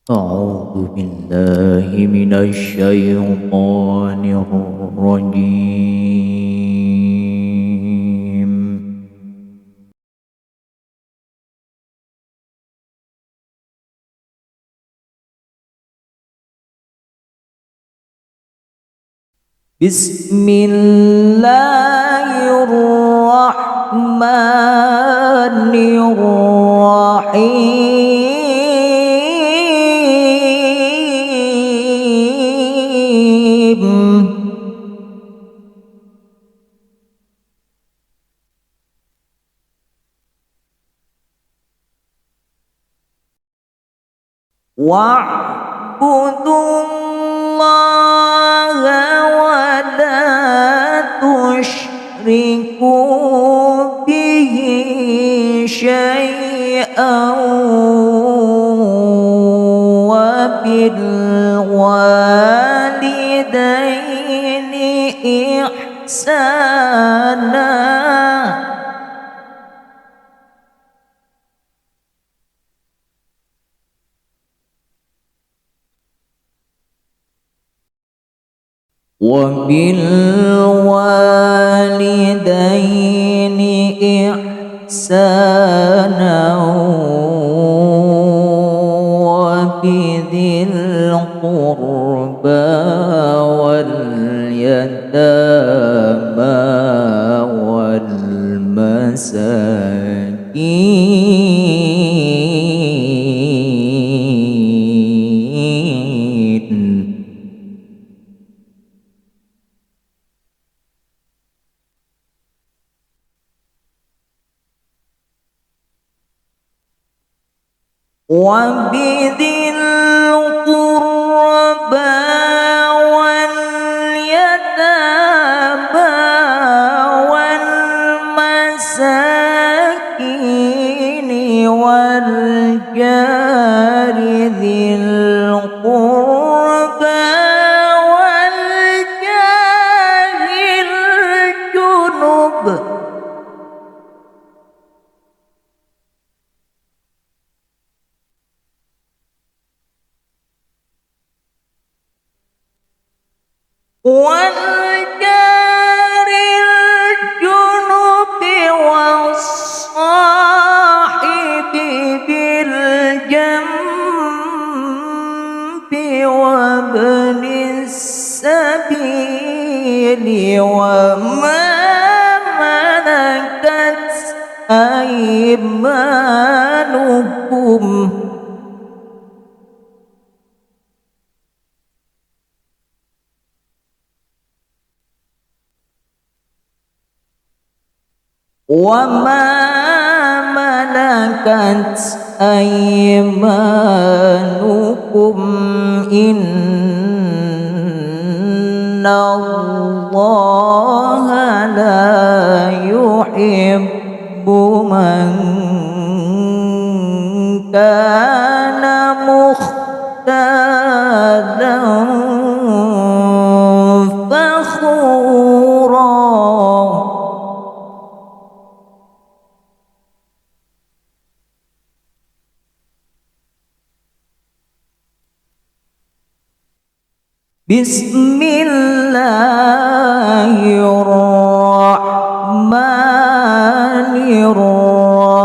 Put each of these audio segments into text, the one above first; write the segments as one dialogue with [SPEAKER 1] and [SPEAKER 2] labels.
[SPEAKER 1] أعوذ بالله من الشيطان الرجيم. بسم الله الرحمن الرحيم. واعبدوا الله ولا تشركوا به شيئا وبالوالدين إحسانا. وبالوالدين إحسانا وبذي القربى واليتامى والمساكين. وبذي القربى واليتامى والمساكين والجار ذي القربى والجار الجنب والجار الجنب والصاحب بالجنب وابن السبيل وما ملكت أيمانكم إن الله لا يحب من كان مختالا فخورا. بسم الله الرحمن الرحيم.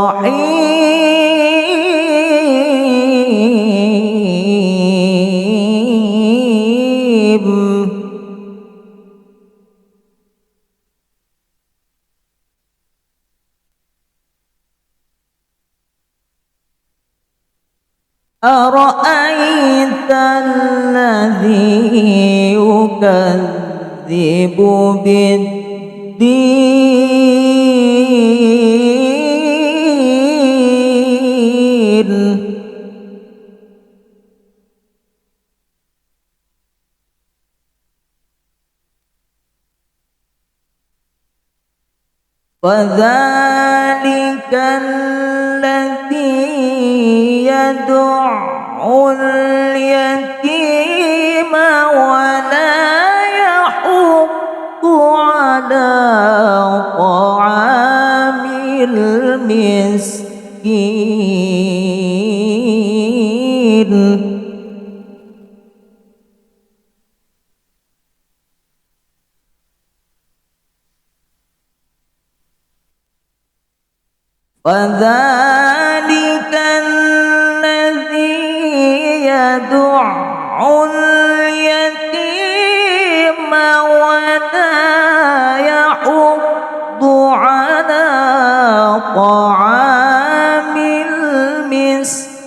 [SPEAKER 1] أرأيت الذي يكذب بالدين فذلك الذي يدع اليتيم ولا يحض على طعام المسكين. فذلك الذي يدع اليتيم ولا يحض على طعام المسكين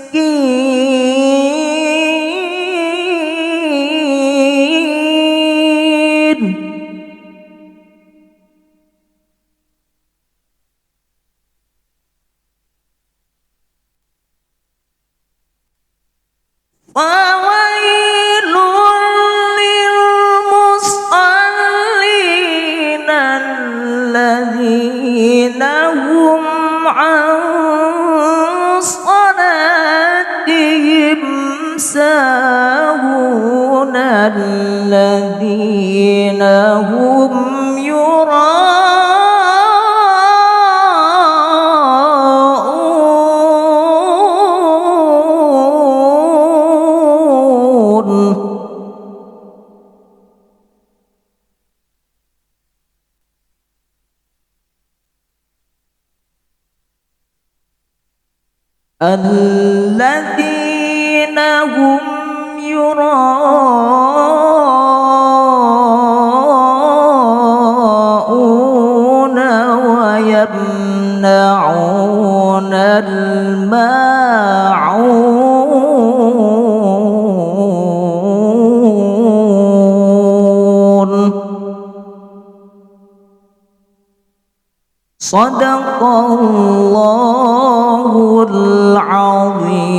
[SPEAKER 1] وويل للمصلين الذين هم عن صلاتهم ساهون الذين هم الذين هم يراءون ويمنعون الماعون صدق الله العظيم.